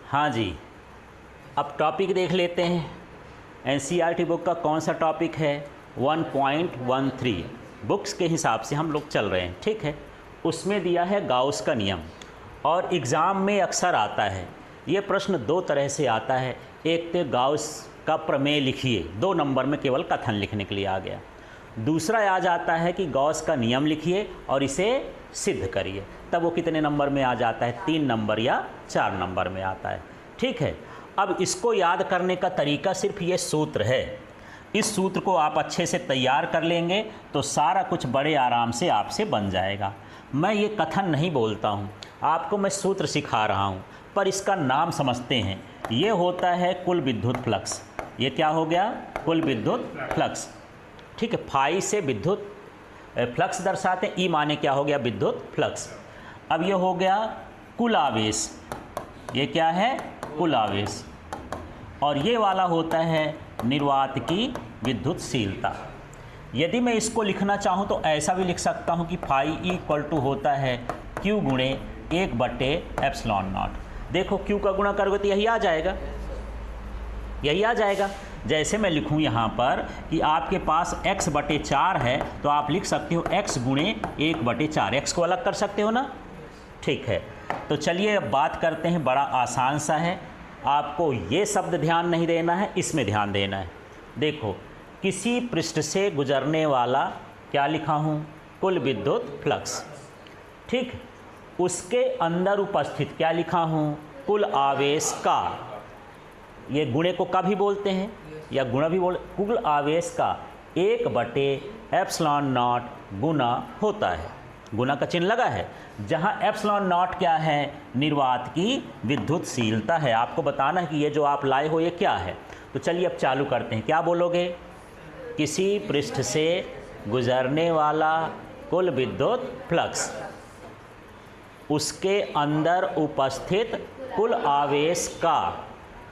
हाँ जी, अब टॉपिक देख लेते हैं। एनसीईआरटी बुक का कौन सा टॉपिक है? 1.13 बुक्स के हिसाब से हम लोग चल रहे हैं, ठीक है। उसमें दिया है गाउस का नियम, और एग्ज़ाम में अक्सर आता है ये प्रश्न दो तरह से आता है। एक तो गाउस का प्रमेय लिखिए, 2 नंबर में केवल कथन लिखने के लिए आ गया। दूसरा आ जाता है कि गॉस का नियम लिखिए और इसे सिद्ध करिए, तब वो कितने नंबर में आ जाता है? 3 नंबर या 4 नंबर में आता है, ठीक है। अब इसको याद करने का तरीका सिर्फ ये सूत्र है। इस सूत्र को आप अच्छे से तैयार कर लेंगे तो सारा कुछ बड़े आराम से आपसे बन जाएगा। मैं ये कथन नहीं बोलता हूँ, आपको मैं सूत्र सिखा रहा हूँ, पर इसका नाम समझते हैं। ये होता है कुल विद्युत फ्लक्स। ये क्या हो गया? कुल विद्युत फ्लक्स, ठीक है। फाई से विद्युत फ्लक्स दर्शाते हैं, ई माने क्या हो गया? विद्युत फ्लक्स। अब ये हो गया कुल आवेश। ये क्या है? कुल आवेश। और ये वाला होता है निर्वात की विद्युतशीलता। यदि मैं इसको लिखना चाहूँ तो ऐसा भी लिख सकता हूँ कि फाई इक्वल टू होता है Q गुणे 1/ε0। देखो Q का गुणा करोगे तो यही आ जाएगा, यही आ जाएगा। जैसे मैं लिखूं यहाँ पर कि आपके पास x/4 है तो आप लिख सकते हो x गुणे 1/4। x को अलग कर सकते हो ना, ठीक है। तो चलिए अब बात करते हैं, बड़ा आसान सा है। आपको ये शब्द ध्यान नहीं देना है, इसमें ध्यान देना है। देखो, किसी पृष्ठ से गुजरने वाला क्या लिखा हूँ? कुल विद्युत फ्लक्स, ठीक। उसके अंदर उपस्थित क्या लिखा हूँ? कुल आवेश का। ये गुणे को का भी बोलते हैं या गुणा भी बोल। कुल आवेश का 1/ε0 गुना होता है। गुना का चिन्ह लगा है, जहाँ ε0 क्या है? निर्वात की विद्युतशीलता है। आपको बताना है कि ये जो आप लाए हो ये क्या है। तो चलिए अब चालू करते हैं। क्या बोलोगे? किसी पृष्ठ से गुजरने वाला कुल विद्युत फ्लक्स, उसके अंदर उपस्थित कुल आवेश का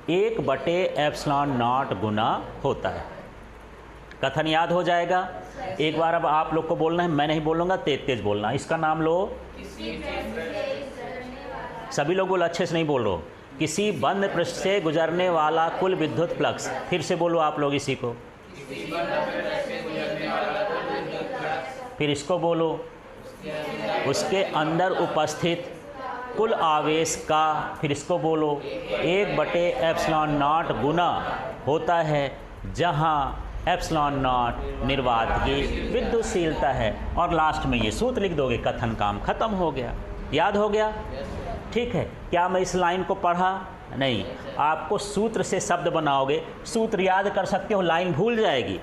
1/ε0 गुना होता है। कथन याद हो जाएगा। एक बार अब आप लोग को बोलना है, मैं नहीं बोलूँगा, तेज तेज बोलना। इसका नाम लो, सभी लोग बोलो, अच्छे से नहीं बोल रहे हो। किसी बंद पृष्ठ से गुजरने वाला कुल विद्युत फ्लक्स। फिर से बोलो आप लोग इसी को, फिर इसको बोलो। उसके अंदर उपस्थित कुल आवेश का, फिर इसको बोलो, 1/ε0 गुना होता है, जहाँ ε0 निर्वात की विद्युतशीलता है। और लास्ट में ये सूत्र लिख दोगे, कथन काम खत्म हो गया। याद हो गया, ठीक है। क्या मैं इस लाइन को पढ़ा? नहीं, आपको सूत्र से शब्द बनाओगे। सूत्र याद कर सकते हो, लाइन भूल जाएगी,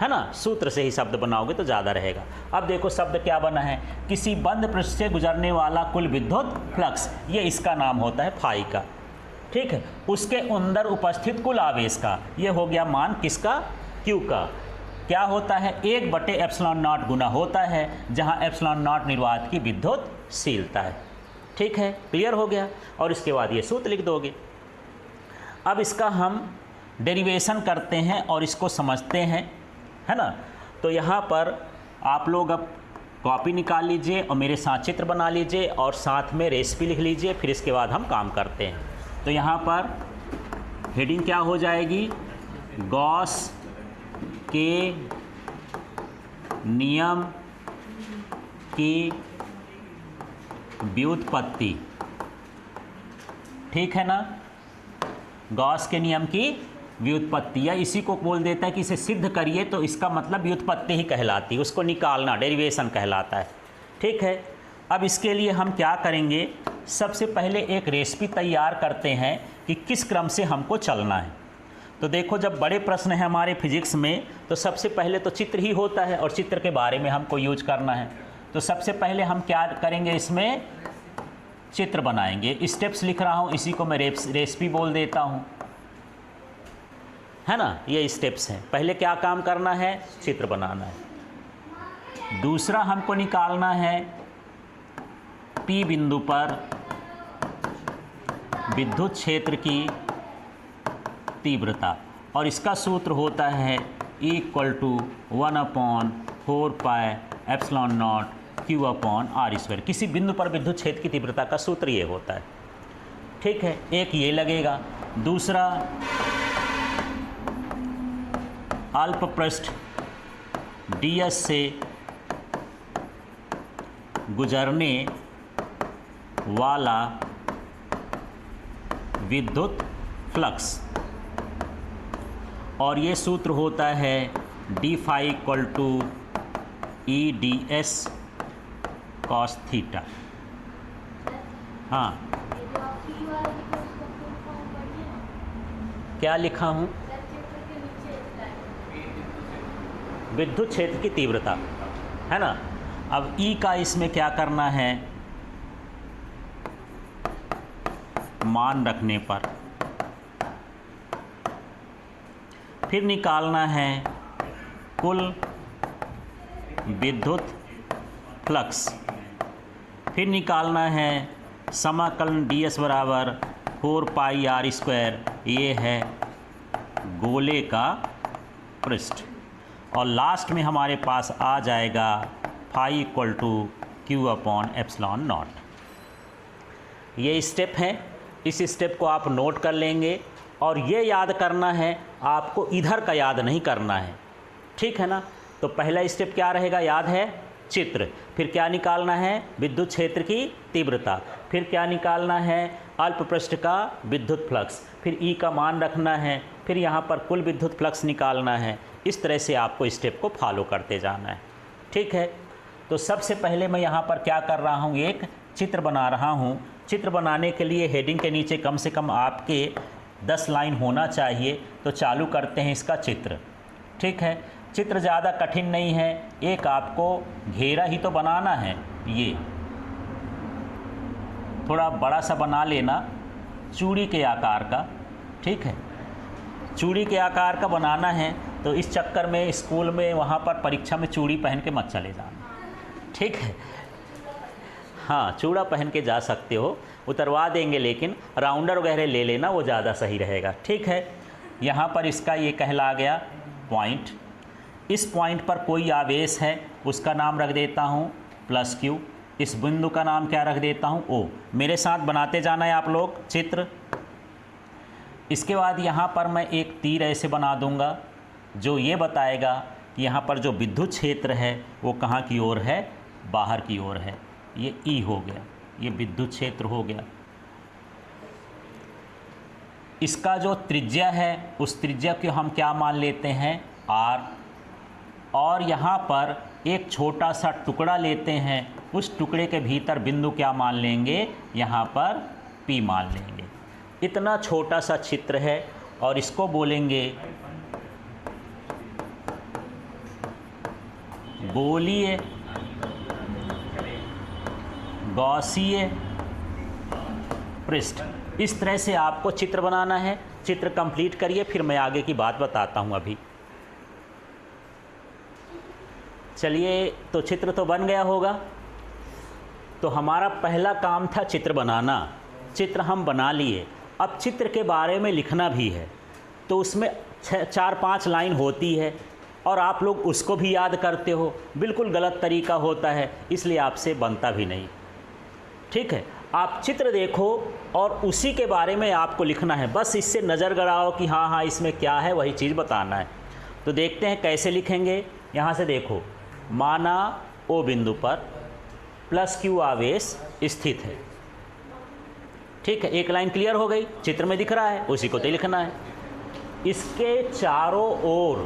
है ना। सूत्र से ही शब्द बनाओगे तो ज़्यादा रहेगा। अब देखो शब्द क्या बना है? किसी बंद पृष्ठ से गुजरने वाला कुल विद्युत फ्लक्स, ये इसका नाम होता है फाई का, ठीक है। उसके अंदर उपस्थित कुल आवेश का, ये हो गया मान किसका? Q का। क्या होता है? 1/ε0 गुना होता है, जहाँ ε0 निर्वात की विद्युतशीलता है, ठीक है। क्लियर हो गया। और इसके बाद ये सूत्र लिख दोगे। अब इसका हम डेरिवेशन करते हैं और इसको समझते हैं, है ना। तो यहाँ पर आप लोग अब कॉपी निकाल लीजिए और मेरे साथ चित्र बना लीजिए और साथ में रेसिपी लिख लीजिए, फिर इसके बाद हम काम करते हैं। तो यहाँ पर हेडिंग क्या हो जाएगी? गॉस के नियम की व्युत्पत्ति, ठीक है ना। गॉस के नियम की व्युत्पत्ति, या इसी को बोल देता है कि इसे सिद्ध करिए, तो इसका मतलब व्युत्पत्ति ही कहलाती है, उसको निकालना डेरिवेशन कहलाता है, ठीक है। अब इसके लिए हम क्या करेंगे? सबसे पहले एक रेसिपी तैयार करते हैं कि किस क्रम से हमको चलना है। तो देखो, जब बड़े प्रश्न हैं हमारे फिजिक्स में तो सबसे पहले तो चित्र ही होता है और चित्र के बारे में हमको यूज करना है। तो सबसे पहले हम क्या करेंगे? इसमें चित्र बनाएंगे। स्टेप्स लिख रहा हूँ, इसी को मैं रेसिपी बोल देता हूँ, है ना। ये स्टेप्स हैं। पहले क्या काम करना है? चित्र बनाना है। दूसरा हमको निकालना है P बिंदु पर विद्युत क्षेत्र की तीव्रता, और इसका सूत्र होता है E = 1/4πε0 Q/r²। किसी बिंदु पर विद्युत क्षेत्र की तीव्रता का सूत्र ये होता है, ठीक है, एक ये लगेगा। दूसरा अल्प पृष्ठ ds से गुजरने वाला विद्युत फ्लक्स, और ये सूत्र होता है d phi equal to e ds cos theta. हाँ, क्या लिखा हूँ? विद्युत क्षेत्र की तीव्रता, है ना। अब E का इसमें क्या करना है, मान रखने पर फिर निकालना है कुल विद्युत फ्लक्स, फिर निकालना है समाकलन ds बराबर 4 पाई r स्क्वायर, ये है गोले का पृष्ठ, और लास्ट में हमारे पास आ जाएगा phi equal to Q upon epsilon naught. ये स्टेप है, इस स्टेप को आप नोट कर लेंगे, और ये याद करना है आपको, इधर का याद नहीं करना है, ठीक है ना। तो पहला स्टेप क्या रहेगा, याद है, चित्र, फिर क्या निकालना है, विद्युत क्षेत्र की तीव्रता, फिर क्या निकालना है, अल्प पृष्ठ का विद्युत फ्लक्स, फिर ई का मान रखना है, फिर यहाँ पर कुल विद्युत फ्लक्स निकालना है। इस तरह से आपको स्टेप को फॉलो करते जाना है, ठीक है। तो सबसे पहले मैं यहाँ पर क्या कर रहा हूँ, एक चित्र बना रहा हूँ। चित्र बनाने के लिए हेडिंग के नीचे कम से कम आपके 10 लाइन होना चाहिए। तो चालू करते हैं इसका चित्र, ठीक है। चित्र ज़्यादा कठिन नहीं है, एक आपको घेरा ही तो बनाना है, ये थोड़ा बड़ा सा बना लेना, चूड़ी के आकार का, ठीक है। चूड़ी के आकार का बनाना है, तो इस चक्कर में स्कूल में वहाँ पर परीक्षा में चूड़ी पहन के मत चले जाना, ठीक है। हाँ, चूड़ा पहन के जा सकते हो, उतरवा देंगे, लेकिन राउंडर वगैरह ले लेना, वो ज़्यादा सही रहेगा, ठीक है। यहाँ पर इसका ये कहला गया पॉइंट, इस पॉइंट पर कोई आवेश है, उसका नाम रख देता हूँ प्लस क्यू, इस बिंदु का नाम क्या रख देता हूँ ओ। मेरे साथ बनाते जाना है आप लोग चित्र। इसके बाद यहाँ पर मैं एक तीर ऐसे बना दूँगा जो ये बताएगा कि यहाँ पर जो विद्युत क्षेत्र है वो कहाँ की ओर है, बाहर की ओर है। ये ई हो गया, ये विद्युत क्षेत्र हो गया। इसका जो त्रिज्या है उस त्रिज्या को हम क्या मान लेते हैं, आर, और यहाँ पर एक छोटा सा टुकड़ा लेते हैं, उस टुकड़े के भीतर बिंदु क्या मान लेंगे, यहाँ पर पी मान लेंगे। इतना छोटा सा चित्र है और इसको बोलेंगे गोलीय गॉसीय पृष्ठ। इस तरह से आपको चित्र बनाना है। चित्र कंप्लीट करिए, फिर मैं आगे की बात बताता हूँ। अभी चलिए, तो चित्र तो बन गया होगा। तो हमारा पहला काम था चित्र बनाना। चित्र हम बना लिए, अब चित्र के बारे में लिखना भी है। तो उसमें 4-5 लाइन होती है और आप लोग उसको भी याद करते हो। बिल्कुल गलत तरीका होता है, इसलिए आपसे बनता भी नहीं, ठीक है। आप चित्र देखो और उसी के बारे में आपको लिखना है। बस इससे नज़र गड़ाओ कि हाँ हाँ इसमें क्या है, वही चीज़ बताना है। तो देखते हैं कैसे लिखेंगे। यहाँ से देखो, माना ओ बिंदु पर प्लस क्यू आवेश स्थित है, ठीक है। एक लाइन क्लियर हो गई, चित्र में दिख रहा है, उसी को तो लिखना है। इसके चारों ओर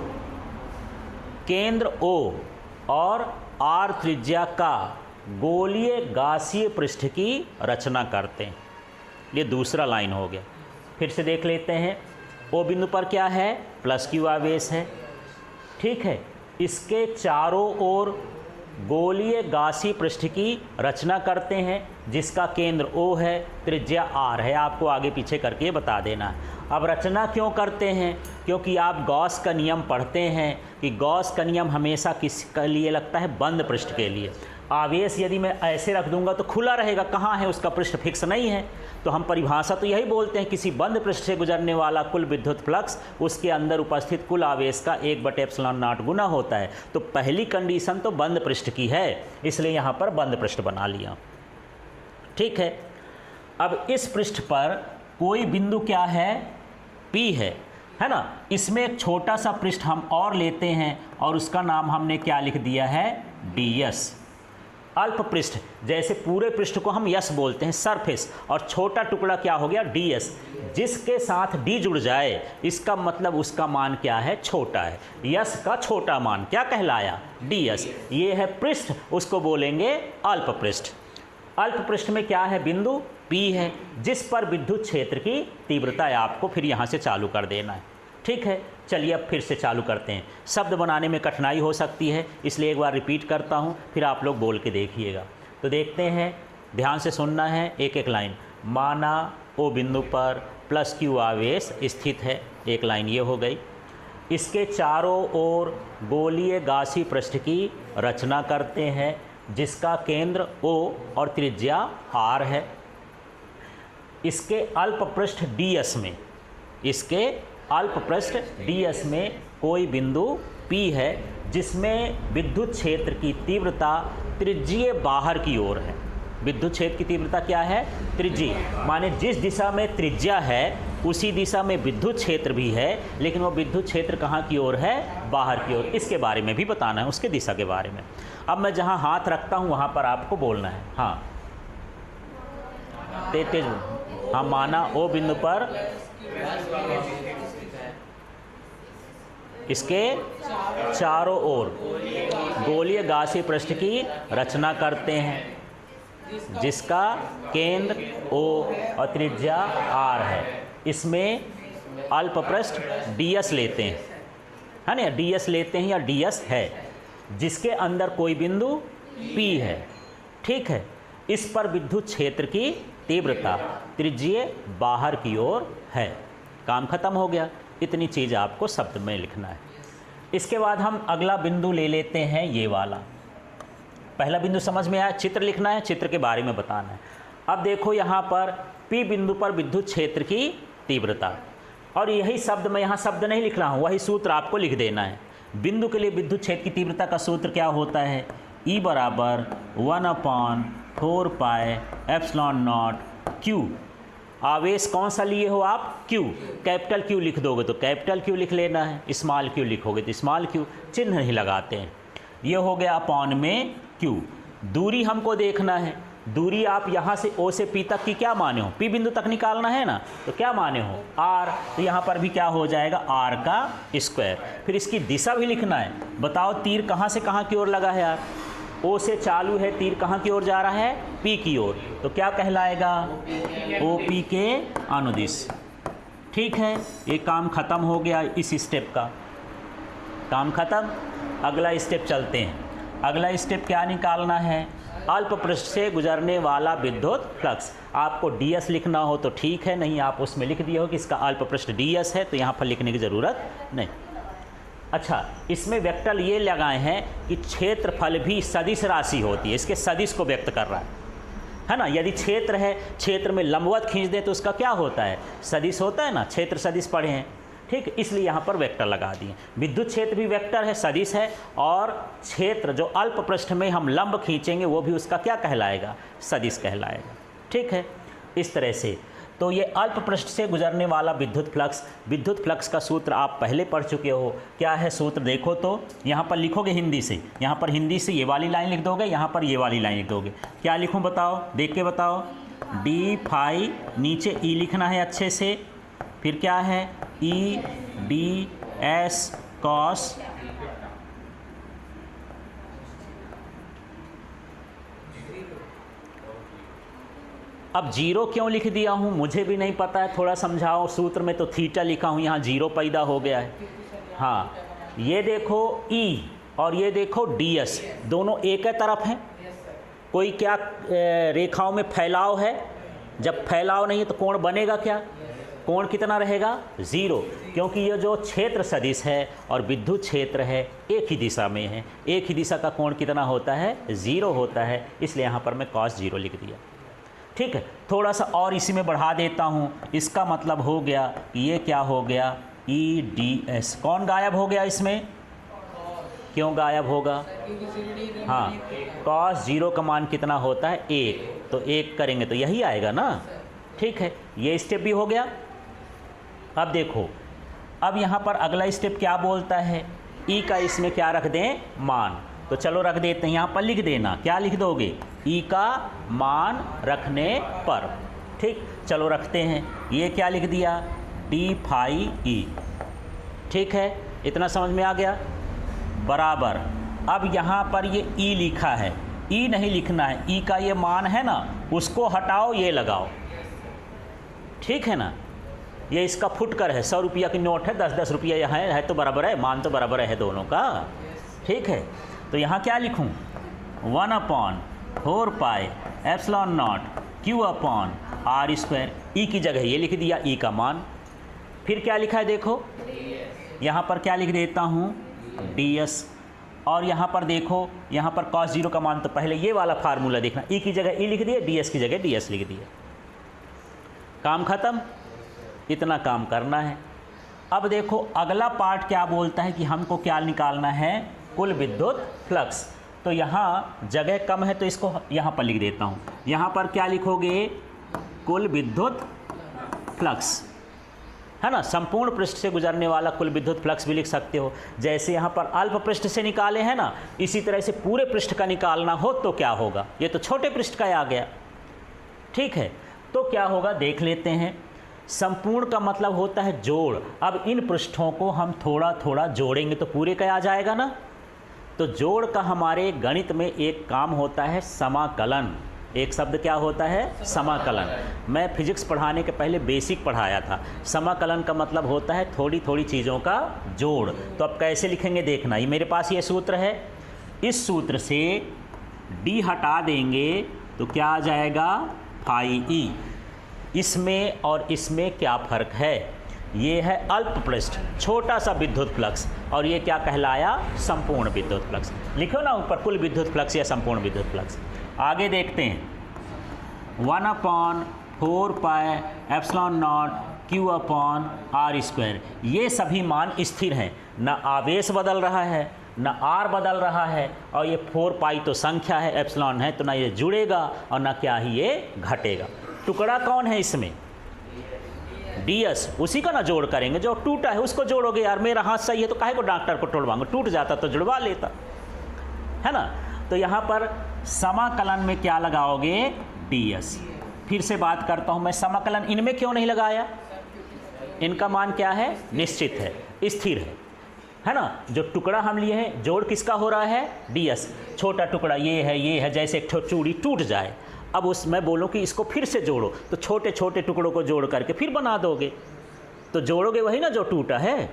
केंद्र O और R त्रिज्या का गोलीय गासीय पृष्ठ की रचना करते हैं। ये दूसरा लाइन हो गया। फिर से देख लेते हैं। O बिंदु पर क्या है, प्लस क्यू आवेश है, ठीक है। इसके चारों ओर गोलीय गासीय पृष्ठ की रचना करते हैं, जिसका केंद्र O है, त्रिज्या R है। आपको आगे पीछे करके बता देना है। अब रचना क्यों करते हैं, क्योंकि आप गॉस का नियम पढ़ते हैं कि गॉस का नियम हमेशा किसके लिए लगता है, बंद पृष्ठ के लिए। आवेश यदि मैं ऐसे रख दूंगा तो खुला रहेगा, कहाँ है उसका पृष्ठ फिक्स नहीं है। तो हम परिभाषा तो यही बोलते हैं, किसी बंद पृष्ठ से गुजरने वाला कुल विद्युत फ्लक्स उसके अंदर उपस्थित कुल आवेश का 1/ε0 गुना होता है। तो पहली कंडीशन तो बंद पृष्ठ की है, इसलिए यहाँ पर बंद पृष्ठ बना लिया, ठीक है। अब इस पृष्ठ पर कोई बिंदु क्या है, P है ना। इसमें एक छोटा सा पृष्ठ हम और लेते हैं और उसका नाम हमने क्या लिख दिया है, ds। अल्प पृष्ठ, जैसे पूरे पृष्ठ को हम यस बोलते हैं, सरफेस, और छोटा टुकड़ा क्या हो गया, ds। जिसके साथ d जुड़ जाए इसका मतलब उसका मान क्या है, छोटा है। यस का छोटा मान क्या कहलाया, ds। ये है पृष्ठ, उसको बोलेंगे अल्प पृष्ठ। अल्प पृष्ठ में क्या है, बिंदु P है, जिस पर विद्युत क्षेत्र की तीव्रता है। आपको फिर यहाँ से चालू कर देना है, ठीक है। चलिए अब फिर से चालू करते हैं। शब्द बनाने में कठिनाई हो सकती है, इसलिए एक बार रिपीट करता हूँ, फिर आप लोग बोल के देखिएगा। तो देखते हैं, ध्यान से सुनना है एक एक लाइन। माना ओ बिंदु पर प्लस Q आवेश स्थित है, एक लाइन ये हो गई। इसके चारों ओर गोलीय गासी पृष्ठ की रचना करते हैं, जिसका केंद्र O और त्रिज्या R है। इसके अल्प पृष्ठ ds में, इसके अल्प पृष्ठ ds में कोई बिंदु P है, जिसमें विद्युत क्षेत्र की तीव्रता त्रिज्यीय बाहर की ओर है। विद्युत क्षेत्र की तीव्रता क्या है, त्रिज्यीय, माने जिस दिशा में त्रिज्या है उसी दिशा में विद्युत क्षेत्र भी है, लेकिन वो विद्युत क्षेत्र कहाँ की ओर है, बाहर की ओर। इसके बारे में भी बताना है, उसके दिशा के बारे में। अब मैं जहाँ हाथ रखता हूँ वहाँ पर आपको बोलना है। हाँ, तेज। हाँ, माना ओ बिंदु पर इसके चारों ओर गोलीय गासी पृष्ठ की रचना करते हैं, जिसका केंद्र O और त्रिज्या R है। इसमें अल्प पृष्ठ ds लेते हैं, है ना, ds लेते हैं या ds है, जिसके अंदर कोई बिंदु P है, ठीक है। इस पर विद्युत क्षेत्र की तीव्रता त्रिज्यीय बाहर की ओर है। काम खत्म हो गया। इतनी चीज़ आपको शब्द में लिखना है। इसके बाद हम अगला बिंदु ले लेते हैं, ये वाला। पहला बिंदु समझ में आया, चित्र लिखना है, चित्र के बारे में बताना है। अब देखो यहाँ पर P बिंदु पर विद्युत क्षेत्र की तीव्रता, और यही शब्द, मैं यहाँ शब्द नहीं लिख रहा हूँ, वही सूत्र आपको लिख देना है। बिंदु के लिए विद्युत क्षेत्र की तीव्रता का सूत्र क्या होता है, E बराबर 1/4 पाई एप्सिलॉन नॉट Q। आवेश कौन सा लिए हो आप, Q। कैपिटल Q लिख दोगे तो कैपिटल Q लिख लेना है, स्मॉल Q लिखोगे तो स्मॉल Q, चिन्ह नहीं लगाते हैं। ये हो गया अपॉन में Q। दूरी हमको देखना है, दूरी आप यहाँ से O से P तक की क्या माने हो, P बिंदु तक निकालना है ना, तो क्या माने हो, R। तो यहाँ पर भी क्या हो जाएगा, R का स्क्वायर। फिर इसकी दिशा भी लिखना है। बताओ तीर कहाँ से कहाँ की ओर लगा है यार, O से चालू है, तीर कहाँ की ओर जा रहा है, P की ओर, तो क्या कहलाएगा, OP के अनुदिश। ठीक है, ये काम खत्म हो गया इस स्टेप का, काम खत्म। अगला स्टेप चलते हैं। अगला स्टेप क्या निकालना है, अल्प पृष्ठ से गुजरने वाला विद्युत फ्लक्स। आपको ds लिखना हो तो ठीक है, नहीं आप उसमें लिख दिए हो कि इसका अल्प पृष्ठ ds है, तो यहाँ पर लिखने की ज़रूरत नहीं। अच्छा, इसमें वेक्टर ये लगाए हैं कि क्षेत्रफल भी सदिश राशि होती है, इसके सदिश को व्यक्त कर रहा है ना। यदि क्षेत्र है, क्षेत्र में लंबवत खींच दें तो उसका क्या होता है, सदिश होता है ना, क्षेत्र सदिश पढ़े हैं, ठीक। इसलिए यहाँ पर वेक्टर लगा दिए। विद्युत क्षेत्र भी वेक्टर है, सदिश है, और क्षेत्र जो अल्प पृष्ठ में हम लंब खींचेंगे वो भी उसका क्या कहलाएगा, सदिश कहलाएगा, ठीक है। इस तरह से तो ये अल्प पृष्ठ से गुजरने वाला विद्युत फ्लक्स का सूत्र आप पहले पढ़ चुके हो। क्या है सूत्र, देखो तो यहाँ पर लिखोगे हिंदी से, यहाँ पर हिंदी से ये वाली लाइन लिख दोगे, यहाँ पर ये वाली लाइन लिख दोगे। क्या लिखूँ बताओ, देख के बताओ। डी फाई, नीचे ई लिखना है अच्छे से, फिर क्या है, ई डी एस कॉस अब जीरो क्यों लिख दिया हूँ मुझे भी नहीं पता है, थोड़ा समझाओ। सूत्र में तो थीटा लिखा हूँ, यहाँ जीरो पैदा हो गया है। हाँ, ये देखो E और ये देखो DS, दोनों एक ही तरफ हैं। कोई क्या रेखाओं में फैलाव है, जब फैलाव नहीं है तो कोण बनेगा क्या, कोण कितना रहेगा, ज़ीरो, क्योंकि ये जो क्षेत्र सदिश है और विद्युत क्षेत्र है एक ही दिशा में है, एक ही दिशा का कोण कितना होता है, ज़ीरो होता है, इसलिए यहाँ पर मैं cos जीरो लिख दिया। ठीक है, थोड़ा सा और इसी में बढ़ा देता हूँ, इसका मतलब हो गया ये क्या हो गया, EDS। कौन गायब हो गया इसमें, क्यों गायब होगा, हाँ, cos जीरो का मान कितना होता है, 1, तो 1 करेंगे तो यही आएगा ना, ठीक है, ये स्टेप भी हो गया। अब देखो, अब यहाँ पर अगला स्टेप क्या बोलता है, ई का इसमें क्या रख दें, मान। तो चलो रख देते हैं, यहाँ पर लिख देना, क्या लिख दोगे, ई का मान रखने पर। ठीक, चलो रखते हैं, ये क्या लिख दिया, डी फाई ई। ठीक है, इतना समझ में आ गया, बराबर। अब यहाँ पर ये ई लिखा है, ई नहीं लिखना है, ई का ये मान है ना, उसको हटाओ, ये लगाओ। ठीक है ना, ये इसका फुटकर है, 100 रुपया की नोट है, 10-10 रुपया यहाँ है तो बराबर है, मान तो बराबर है दोनों का। ठीक है, तो यहाँ क्या लिखूँ, 1/4 pi epsilon not Q upon are square. E की जगह ये लिख दिया, ई का मान। फिर क्या लिखा है देखो, यहाँ पर क्या लिख देता हूँ, डी एस। और यहाँ पर देखो, यहाँ पर cos 0 का मान, तो पहले ये वाला फार्मूला देखना, ई की जगह ई लिख दिया, डी एस की जगह डी एस लिख दिया, काम खत्म। इतना काम करना है। अब देखो अगला पार्ट क्या बोलता है कि हमको क्या निकालना है, कुल विद्युत फ्लक्स। तो यहाँ जगह कम है तो इसको यहाँ पर लिख देता हूँ, यहाँ पर क्या लिखोगे, कुल विद्युत फ्लक्स, है ना, संपूर्ण पृष्ठ से गुजरने वाला कुल विद्युत फ्लक्स भी लिख सकते हो। जैसे यहाँ पर अल्प पृष्ठ से निकाले हैं ना, इसी तरह से पूरे पृष्ठ का निकालना हो तो क्या होगा, ये तो छोटे पृष्ठ का आ गया। ठीक है, तो क्या होगा देख लेते हैं। संपूर्ण का मतलब होता है जोड़। अब इन पृष्ठों को हम थोड़ा थोड़ा जोड़ेंगे तो पूरे का आ जाएगा ना। तो जोड़ का हमारे गणित में एक काम होता है समाकलन। एक शब्द क्या होता है, समाकलन। मैं फिजिक्स पढ़ाने के पहले बेसिक पढ़ाया था। समाकलन का मतलब होता है थोड़ी थोड़ी चीज़ों का जोड़। तो अब कैसे लिखेंगे देखना, ये मेरे पास ये सूत्र है, इस सूत्र से डी हटा देंगे तो क्या आ जाएगा, फाई ई। इसमें और इसमें क्या फ़र्क है, ये है अल्प पृष्ठ, छोटा सा विद्युत फ्लक्स, और ये क्या कहलाया, संपूर्ण विद्युत फ्लक्स। लिखो ना ऊपर, कुल विद्युत फ्लक्स या संपूर्ण विद्युत फ्लक्स। आगे देखते हैं, 1/4 pi epsilon not Q upon are square. ये सभी मान स्थिर हैं, न आवेश बदल रहा है न आर बदल रहा है, और ये 4 पाई तो संख्या है, एप्सिलॉन है, तो ना ये जुड़ेगा और ना क्या ही ये घटेगा। टुकड़ा कौन है इसमें, ds, उसी का ना जोड़ करेंगे, जो टूटा है उसको जोड़ोगे। यार मेरा हाथ सही है तो काहे को डॉक्टर को तोड़वाऊंगा, टूट जाता तो जुड़वा लेता, है ना। तो यहाँ पर समाकलन में क्या लगाओगे, ds। फिर से बात करता हूँ मैं, समाकलन इनमें क्यों नहीं लगाया, इनका मान क्या है, निश्चित है, स्थिर है ना। जो टुकड़ा हम लिए हैं, जोड़ किसका हो रहा है, ds। छोटा टुकड़ा ये है, जैसे एक चूड़ी टूट जाए, अब उसमें बोलो कि इसको फिर से जोड़ो, तो छोटे छोटे टुकड़ों को जोड़ करके फिर बना दोगे, तो जोड़ोगे वही ना जो टूटा है।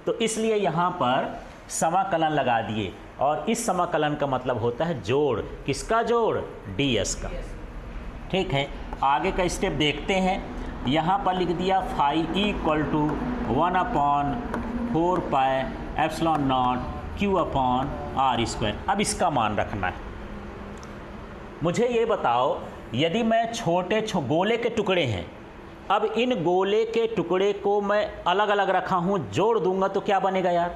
तो इसलिए यहाँ पर समाकलन लगा दिए, और इस समाकलन का मतलब होता है जोड़। किसका जोड़, ds का। ठीक है, आगे का स्टेप देखते हैं। यहाँ पर लिख दिया phi equal to 1/4 pi epsilon not Q upon are square. अब इसका मान रखना है। मुझे ये बताओ, यदि मैं छोटे गोले के टुकड़े हैं, अब इन गोले के टुकड़े को मैं अलग अलग रखा हूँ, जोड़ दूंगा तो क्या बनेगा यार।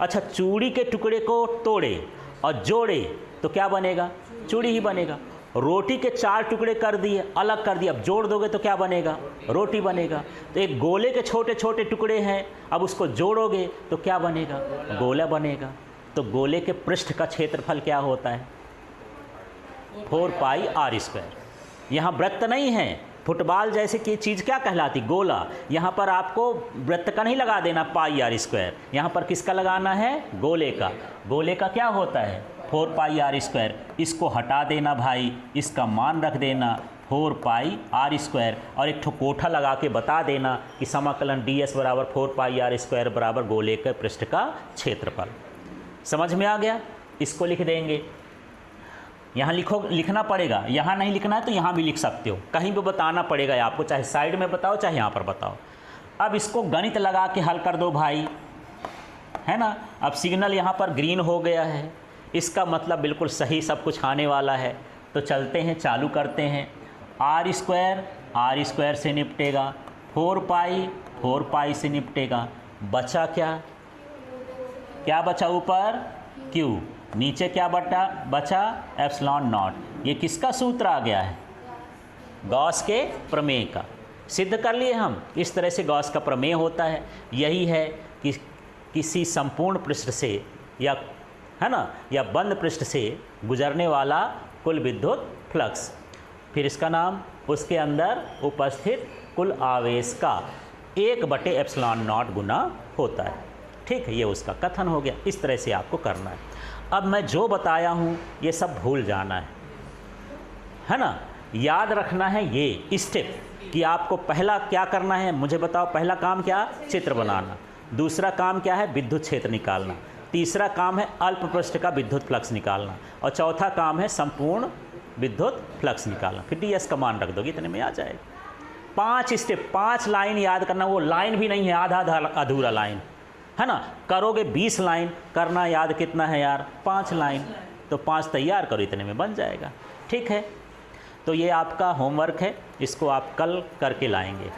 अच्छा, चूड़ी के टुकड़े को तोड़े और जोड़े तो क्या बनेगा, चूड़ी ही बनेगा। रोटी के 4 टुकड़े कर दिए, अलग कर दिए, अब जोड़ दोगे तो क्या बनेगा, रोटी बनेगा। तो एक गोले के छोटे छोटे टुकड़े हैं, अब उसको जोड़ोगे तो क्या बनेगा, गोला बनेगा। तो गोले के पृष्ठ का क्षेत्रफल क्या होता है, 4 पाई आर स्क्वायर। यहाँ वृत्त नहीं है, फुटबॉल जैसे कि चीज़ क्या कहलाती, गोला। यहाँ पर आपको वृत्त का नहीं लगा देना पाई आर स्क्वायर, यहाँ पर किसका लगाना है, गोले का। गोले का क्या होता है, 4 पाई आर स्क्वायर। इसको हटा देना भाई, इसका मान रख देना 4 पाई आर स्क्वायर, और एक ठो कोठा लगा के बता देना कि समाकलन ds बराबर 4 पाई आर स्क्वायर बराबर गोले के पृष्ठ का क्षेत्रफल। समझ में आ गया, इसको लिख देंगे। यहाँ लिखना पड़ेगा, यहाँ नहीं लिखना है तो यहाँ भी लिख सकते हो, कहीं भी बताना पड़ेगा आपको, चाहे साइड में बताओ चाहे यहाँ पर बताओ। अब इसको गणित लगा के हल कर दो भाई, है ना। अब सिग्नल यहाँ पर ग्रीन हो गया है, इसका मतलब बिल्कुल सही सब कुछ आने वाला है। तो चलते हैं, चालू करते हैं। आर स्क्वायर से निपटेगा, 4 पाई से निपटेगा। बचा क्या बचा, ऊपर क्यू, नीचे क्या बचा एप्सिलॉन नॉट। ये किसका सूत्र आ गया है, गॉस के प्रमेय का। सिद्ध कर लिए हम, इस तरह से गॉस का प्रमेय होता है। यही है कि किसी संपूर्ण पृष्ठ से या है ना या बंद पृष्ठ से गुजरने वाला कुल विद्युत फ्लक्स, फिर इसका नाम उसके अंदर उपस्थित कुल आवेश का 1/ε0 गुना होता है। ठीक है, ये उसका कथन हो गया। इस तरह से आपको करना है। अब मैं जो बताया हूँ ये सब भूल जाना है ना। याद रखना है ये स्टेप कि आपको पहला क्या करना है, मुझे बताओ। पहला काम क्या? चित्र बनाना। दूसरा काम क्या है? विद्युत क्षेत्र निकालना। तीसरा काम है अल्प पृष्ठ का विद्युत फ्लक्स निकालना। और चौथा काम है संपूर्ण विद्युत फ्लक्स निकालना। फिर ds का मान रख दोगे, इतने में आ जाएगा। 5 स्टेप, 5 लाइन याद करना। वो लाइन भी नहीं है, आधा अधूरा लाइन है ना। करोगे 20 लाइन, करना याद कितना है यार? 5 लाइन। तो 5 तैयार करो, इतने में बन जाएगा। ठीक है, तो ये आपका होमवर्क है, इसको आप कल करके लाएंगे।